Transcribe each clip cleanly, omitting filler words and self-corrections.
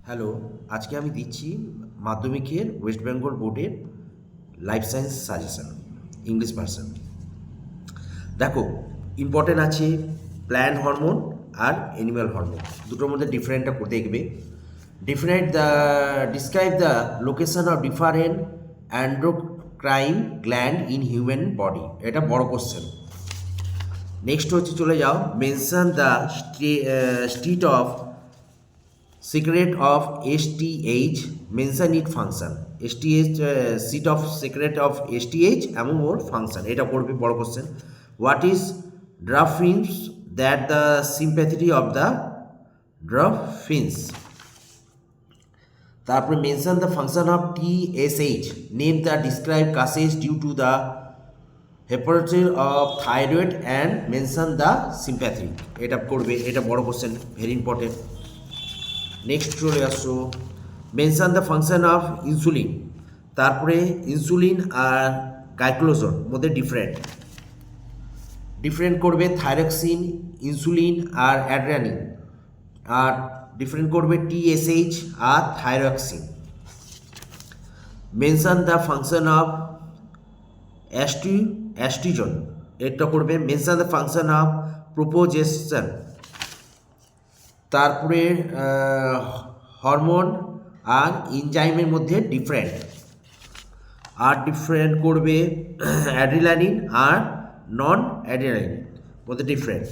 Hello, আজকে আমি দিচ্ছি মাধ্যমিকের ওয়েস্ট বেঙ্গল বোর্ডের life science suggestion English version. দেখো, ইম্পর্টেন্ট আছে প্ল্যান্ট হরমোন আর অ্যানিম্যাল হরমোন, দুটোর মধ্যে ডিফারেন্টটা দেখবে। Different the describe the location of different endocrine gland in human body, এটা বড় কোশ্চেন। নেক্সট হচ্ছে চলে যাও, mention the street of secret of STH, mention it function, STH seat of secret of STH among more function, এটা করবে বড় question. What is dolphins that the sympathy of the dolphins, তারপরে mention the function of TSH, name the describe causes due to the hypertrophy of thyroid and mention the sympathy, এটা করবে, এটা বড় question, very important. Next চলে আসছো, mention the function of insulin, তারপরে insulin আর glycogen মধ্যে ডিফারেন্ট করবে থাইরক্সিন, ইনসুলিন আর অ্যাড্রেনালিন, আর ডিফারেন্ট করবে TSH আর thyroxine. Mention the function of oestrogen, এটা করবে mention the function of propagation. তারপরে হরমোন আর এনজাইমের মধ্যে ডিফারেন্ট করবে অ্যাড্রিনালিন আর নন অ্যাড্রিনালিন মধ্যে ডিফারেন্ট।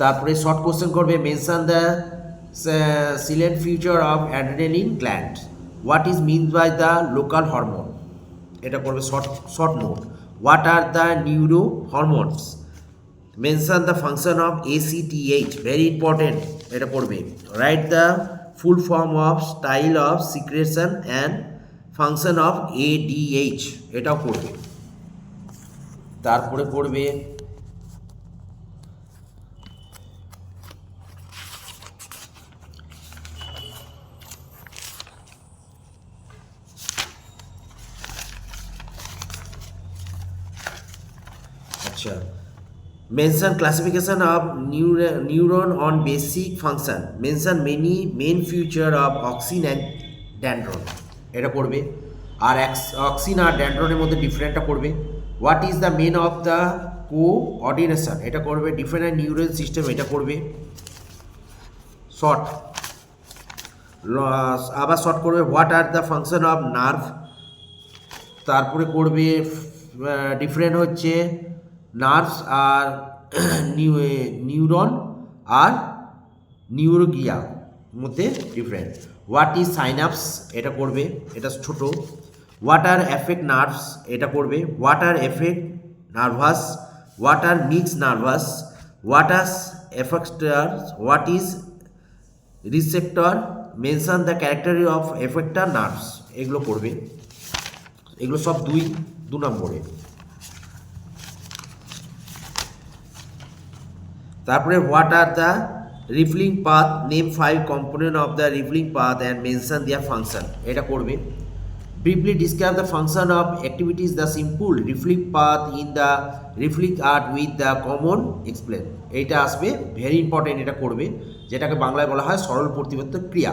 তারপরে শর্ট কোশ্চেন করবে, mention the salient features of adrenaline gland, what is mean by the local hormone, এটা করবে short note. What are the neuro hormones, mention the function of ACTH, very important, এটা পড়বে। write the full form of style of secretion and function of ADH, এটাও পড়বে। তারপরে পড়বে আচ্ছা, mention classification of neuron on basic function, mention many main feature of auxin and dendron, এটা পড়বে। আর auxin আর ড্যান্ড্রনের মধ্যে ডিফারেন্টটা পড়বে। What is the main of the coordination, এটা করবে। ডিফারেন্ট নিউরাল সিস্টেম, এটা করবে শর্ট। আবার শর্ট করবে, what are the function of nerve, তারপরে করবে ডিফারেন্ট হচ্ছে নার্ভস আর নিউরন আর নিউরোগিয়া মধ্যে ডিফারেন্ট। হোয়াট ইজ সাইনাপস, এটা করবে, এটা ছোট। হোয়াট আর এফেক্ট নার্ভস, এটা করবে। What are effect nervous, what are mix nervous, what are effector, what is receptor, mention the character of effector nerves, এগুলো করবে। এগুলো সব দু নম্বরে। তারপরে what are the reflex path, name 5 component of the reflex path and mention their function, এটা করবে। Briefly describe the function of activities the simple reflex path in the reflex arc with the common explain, এইটা আসবে, very important, এটা করবে, যেটাকে বাংলায় বলা হয় সরল প্রতিবর্তক ক্রিয়া।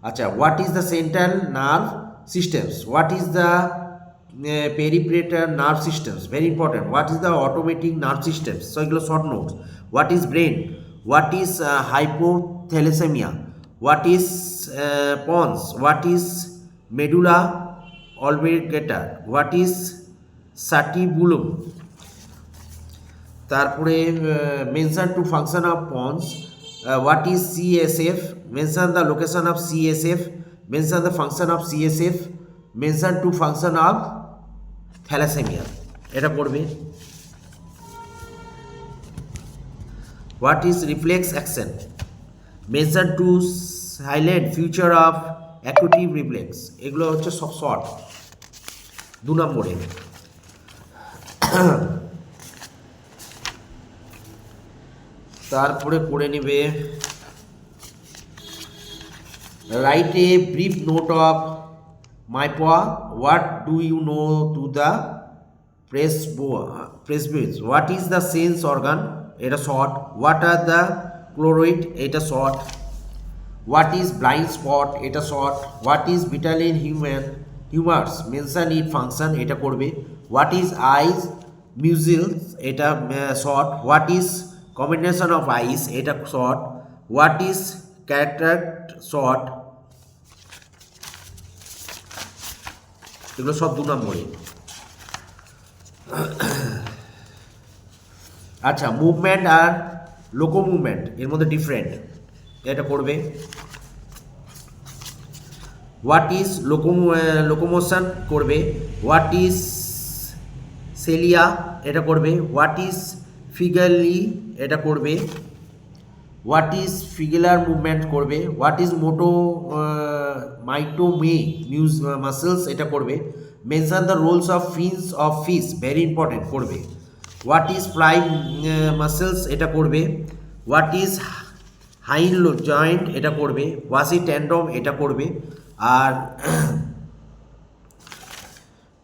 আচ্ছা, what is the central nerve systems, what is the peripheral nerve systems, very important. What is the automatic nerve systems, so এগুলো short notes. What is brain, what is hypothalassemia, what is pons, what is medulla oblongata, what is sativulum, তারপরে mention to function of pons, what is CSF, mention the location of CSF, mention the function of CSF, mention to function of thalassemia, এটা পড়বে। What is reflex action, mention to salient feature of active reflex, এগুলো হচ্ছে সব short, 2 নম্বরে। তারপরে পড়ে নেবে, write a brief note of MyPoa, what do you know to the presbyopia. What is the sense organ? এটা short. What are the choroid? এটা short. What is blind spot? এটা short. What is vitelline humors? Mention it function. এটা করবে. What is eyes? Measles. এটা short. What is combination of eyes? এটা short. What is cataract? Short. এগুলো সব 2 নম্বরে। আচ্ছা, মুভমেন্ট আর লোকো মুভমেন্ট এর মধ্যে ডিফারেন্ট, এটা করবে। হোয়াট ইজ লোকোমোশন করবে। হোয়াট ইজ সেলিয়া এটা করবে। হোয়াট ইজ ফিগারলি এটা করবে। হোয়াট ইজ ফিগুলার মুভমেন্ট করবে। হোয়াট ইজ মাইটোমে মাসেলস এটা করবে। Mention the roles of fins of fish, very important, করবে। হোয়াট ইজ ফ্লাই মাসেলস এটা করবে। হোয়াট ইজ হাইন্ড জয়েন্ট এটা করবে। ওয়াসি ট্যান্ডম এটা করবে। আর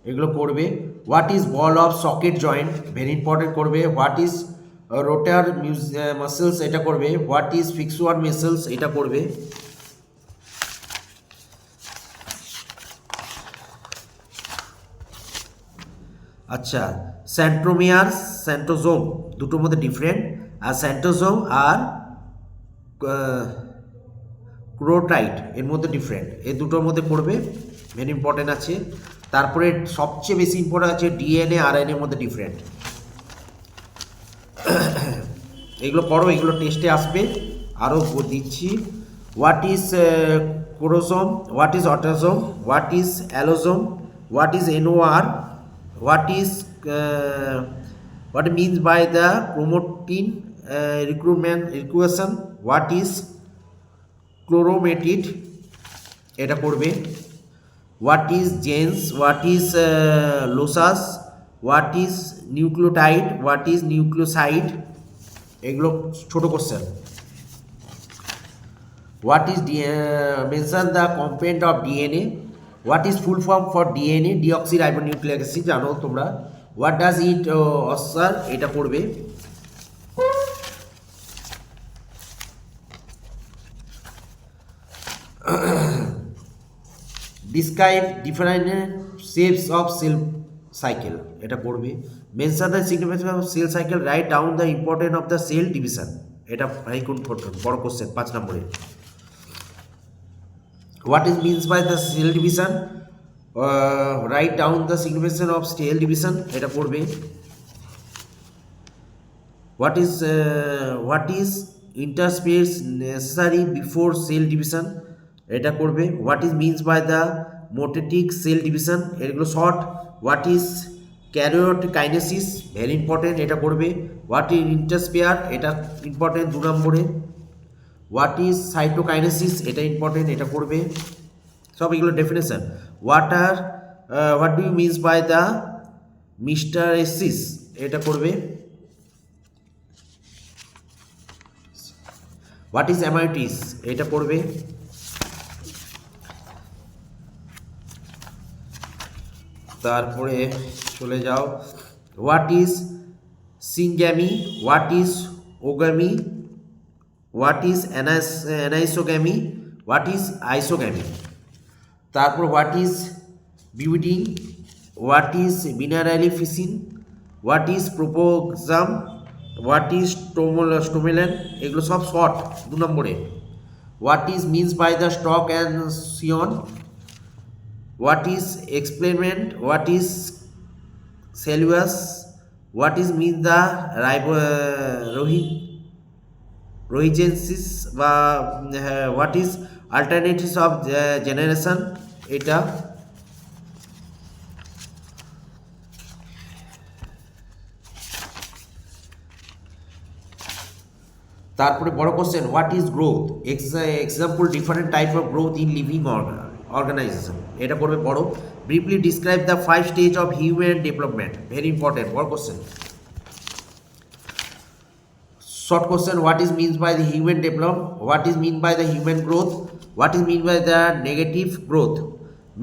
এগুলো করবে। What is ball of socket joint, very important, করবে। হোয়াট ইজ রোটার মাসেলস এটা করবে। হোয়াট ইজ ফিক্সুয়ার মাসেলস এটা করবে। আচ্ছা, সেন্ট্রোমিয়ার সেন্ট্রোজোম দুটোর মধ্যে ডিফারেন্ট। আর সেন্ট্রোজোম আর ক্রোটাইট এর মধ্যে ডিফারেন্ট, এই দুটোর মধ্যে পড়বে, ভেরি ইম্পর্টেন্ট আছে। তারপরে সবচেয়ে বেশি ইম্পর্টেন্ট আছে ডিএনএ আরএনএর মধ্যে ডিফারেন্ট। এগুলো পড়ো, এগুলো টেস্টে আসবে, আরও দিচ্ছি। What is chromosome, what is autosome, what is allosome, what is NOR, what is what means by the chromatin recuation, what is chromatid এটা করবে। what is genes, what is losses, what is nucleotide, what is nucleoside, এগুলো ছোট question. what is mention the component of DNA, what is full form for DNA, deoxyribonucleic acid, জানো তোমরা। what does it occur এটা পড়বে। describe different shapes of cell cycle এটা পড়বে। mention the significance of cell cycle, write down the importance of the cell division, এটা ভাই কোন বড় কোশ্চেন 5 নম্বরে। what is means by the cell division, write down the significance of cell division, এটা পড়বে। what is interspace necessary before cell division, এটা করবে। what is means by the mitotic cell division, এগুলো short. what is karyokinesis, very important, এটা করবে। what is interspace, এটা important 2 নম্বরে। What is cytokinesis, এটা ইম্পর্টেন্ট, এটা করবে। সব এগুলো definition. What do you means by the mitosis, এটা করবে। হোয়াট ইজ অ্যামাইটিস, এটা করবে। তারপরে চলে যাও, what is syngamy, what is oogamy, what is anisogamy, what is isogamy. তারপর what is budding, what is binary fission, what is প্রোপোক্সাম, what is stolon, এগুলো সব শর্ট 2 নম্বরে। What is means by the stock and scion, what is explant, what is callus, what is means the rhizogenesis বা what is alternatives of generation, এটা। তারপরে বড় question, what is growth, example different type of growth in living organisation, এটা করবে বড়। Briefly describe the 5 stage of human development, very important, বড় question. Short question, what is means by the human development, what is mean by the human growth, what is mean by the negative growth,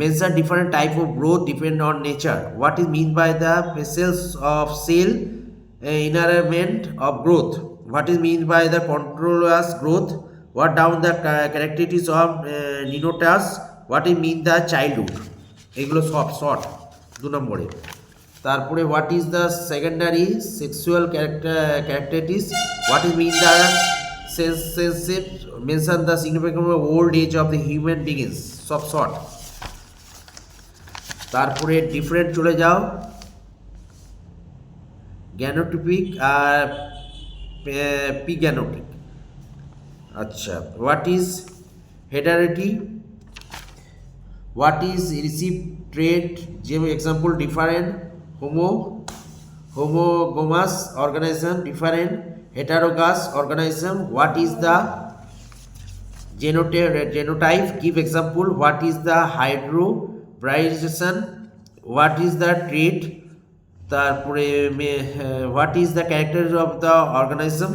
mention different type of growth depend on nature. What is mean by the process of cell environment of growth? What is mean by the continuous growth? What down the characteristics of neonates? What is mean the childhood? এগুলো সব short 2 নম্বরে। তারপরে what is the secondary sexual characteristics, what is mean the senescence, mention the significant of old age of the human beings, সব short. তারপরে different চলে যাও, genotypic আর phenotypic. আচ্ছা, what is heredity, what is recessive trait, যে example different, homozygous organisation, different heterozygous organisation, what is the genotype, give example, what is the hybridization, what is the trait, তারপরে what is the character of the organism,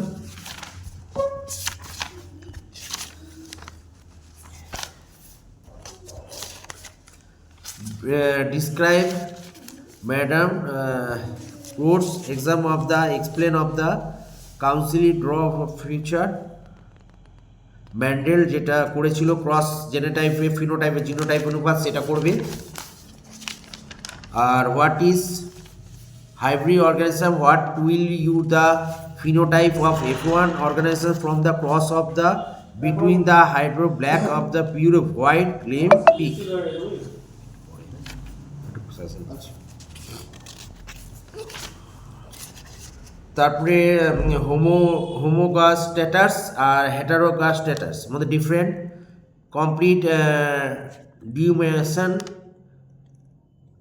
describe madam quotes exam of the explain of the council draw of future, Mendel যেটা করেছিল cross জেনোটাইপে ফিনোটাইপে genotype অনুপাত সেটা করবে। আর what is hybrid organism, what will you the phenotype of F1 organism from the cross of the between the hydro black of the pure white claim pick. তারপরে homozygous status আর heterozygous status মধ্যে different, complete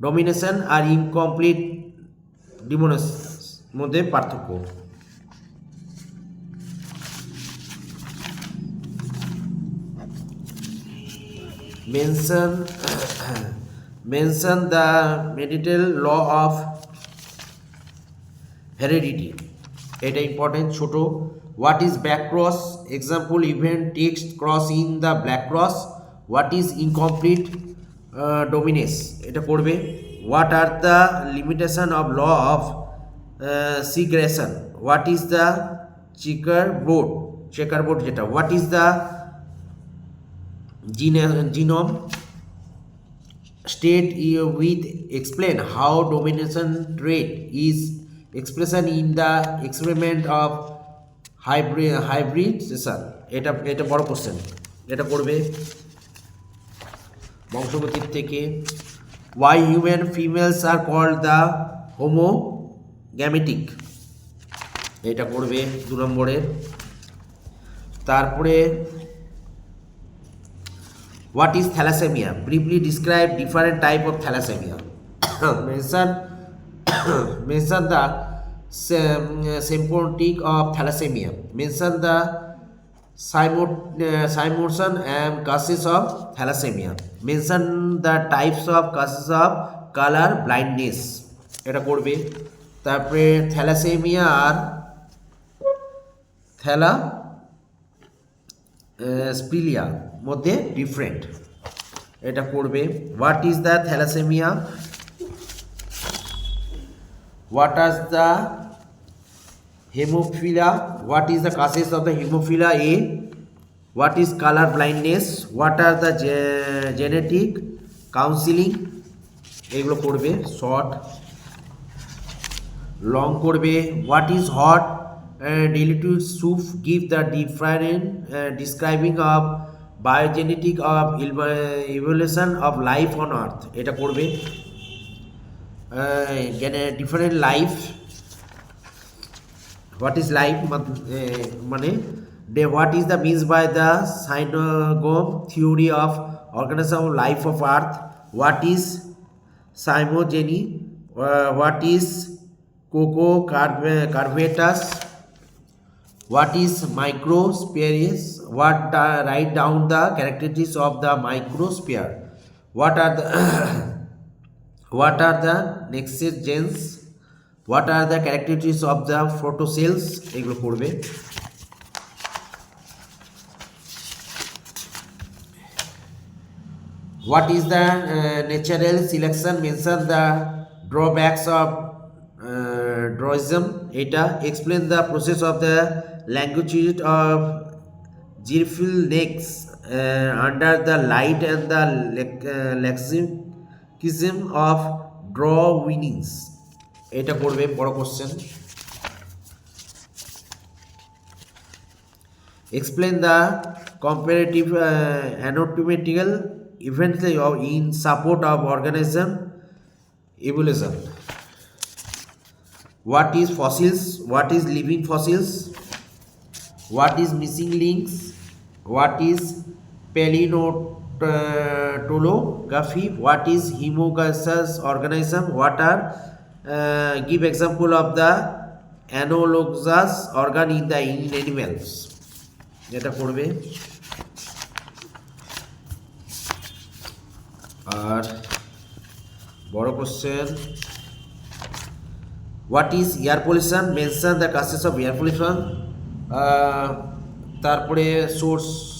dominance আর incomplete dominance মধ্যে পার্থক্য। Mention the Mendelian law of heredity, এটা important ছোট। What is back cross, example event text cross in the black cross, what is incomplete dominance, এটা পড়বে। What are the limitation of law of segregation, what is the checker board যেটা, what is the genome state with explain how domination trait is expression in the experiment of hybridization, এটা বড় question, এটা করবে বংশগতির থেকে। why human females are called the homogametic, এটা করবে 2 নম্বরের। তারপরে what is thalassemia, briefly describe different type of thalassemia, mention the symptomatic of thalassemia, mention the symptoms and causes of thalassemia, mention the types of causes of color blindness, এটা করবে। তারপরে thalassemia আর thalassemia মধ্যে different, এটা করবে। What is the thalassemia, what is the haemophilia, what is the causes of the haemophilia A, what is colour blindness, what are the genetic counselling, এগুলো করবে short. Long করবে what is hot diluted soup, give the different describing of biogenetic of evolution of life on earth, এটা করবে। different life, what is life মানে what is the means by the synagome theory of organism of life of earth, what is cymogeny, what is coco carbetus, what is microspheres, write down the characteristics of the microsphere, what are the nexus genes, what are the characteristics of the photocells, এগুলো পড়বে। What is the natural selection? Mention the drawbacks of Droism. Eta explain the process of the language of Girfil necks under the light and the lexicon of drawings. এটা করবে বড় question. Explain the comparative anatomical events in support of organism evolution. What is fossils? What is living fossils? What is missing links? What is paleontology? What is homogeneous organism? What are give example of the analogous organ in the animals. এটা করবে। আর বড় question, what is air pollution? Mention the causes of air pollution. তারপরে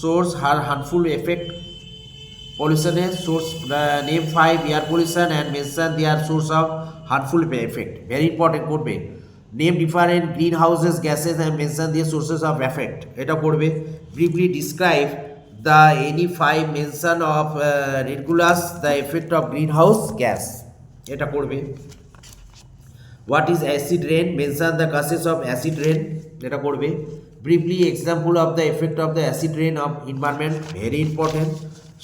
source harmful effect পলিউশনের source, name 5 air pollution and mention their source of harmful effect. Very important করবে। Name different green houses gases and mention their sources of effect. এটা করবে। Briefly describe the any 5 mention of regulus the effect of green house gas. এটা করবে। What is acid rain? Mention the causes of acid rain. এটা করবে। Briefly example of the effect of the acid rain of environment. Very important.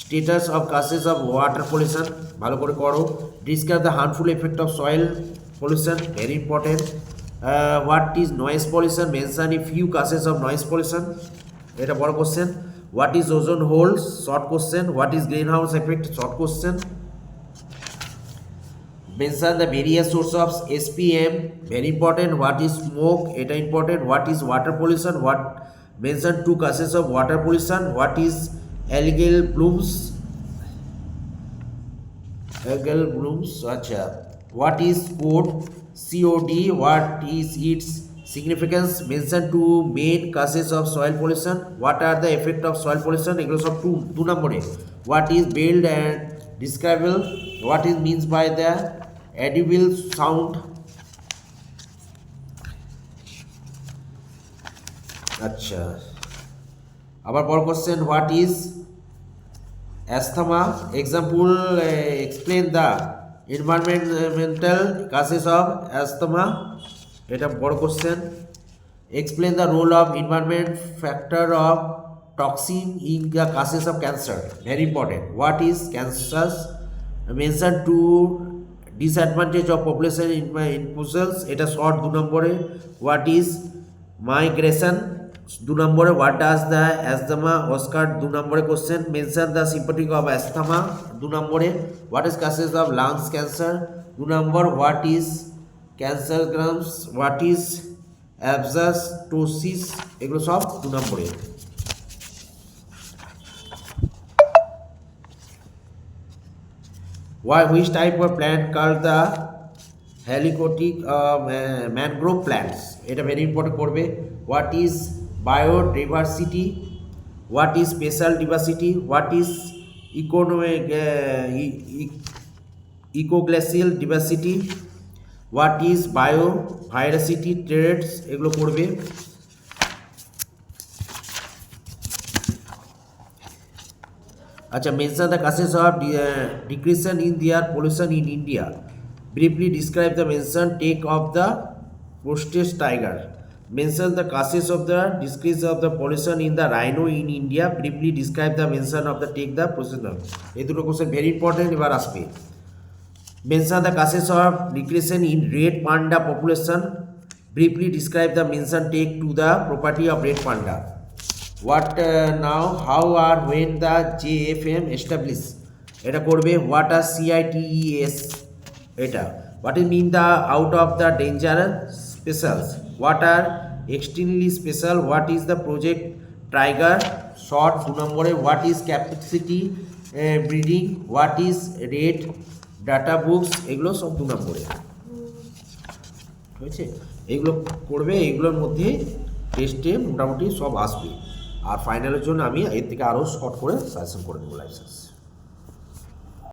Status of causes of water pollution. ভালো করে করো। Discuss the harmful effect of soil pollution. Very important. What is noise pollution? Mention a few causes of noise pollution. এটা বড় question. What is ozone holes? Short question. What is green house effect? Short question. Mention the various sources of SPM. Very important. What is smoke? Eta important. What is water pollution? What mention 2 causes of water pollution? What is algal blooms? Algal blooms. Acha. What is code? COD. What is its significance? Mention 2 main causes of soil pollution. What are the effect of soil pollution? Egulo sob 2 নম্বরে। What is build and describable? What is means by the audible sound? আচ্ছা, আবার বড় question, what is asthma? Example, explain the environmental causes of asthma. এটা বড় question. Explain the role of environment factor of toxin in the causes of cancer. Very important. What is cancer? Mention 2 disadvantage of population explosions. এটা short 2 নম্বরে। What is migration? 2 নম্বরে। What does the asthma occur? 2 নম্বরে question. Mention the symptom of asthma. 2 নম্বরে। What is causes of lungs cancer? 2 নম্বর। What is cancer grams? What is asbestosis? এগুলো সব 2 নম্বরে। Which type of plant called the helicotic mangrove plants? এটা very important করবে। What is biodiversity? What is special diversity? What is ecological diversity? What is biodiversity traits? এগুলো করবে। আচ্ছা, mention the causes of decrease in their pollution in India. Briefly describe the mention take of the postage tiger. Mention the causes of the decrease of the pollution in the rhino in India. Briefly describe the mention of the take the processor. এই দুটো question very important. এবার আসবে, mention the causes of decrease in red panda population. Briefly describe the mention take to the property of red panda. What now, how or when the JFM established? এটা করবে। What are CITES? এটা what is mean the out of the danger specials? What are extremely special? What is the project Tiger? Short 2 নম্বরে। What is capacity breeding? What is red data books? এগুলো সব 2 নম্বরে হয়েছে। এগুলো করবে। এগুলোর মধ্যে টেস্টে মোটামুটি সব আসবে। আর ফাইনালের জন্য আমি এর থেকে আরও শর্ট করে সাজেশন করে দেবো লাইসেন্স।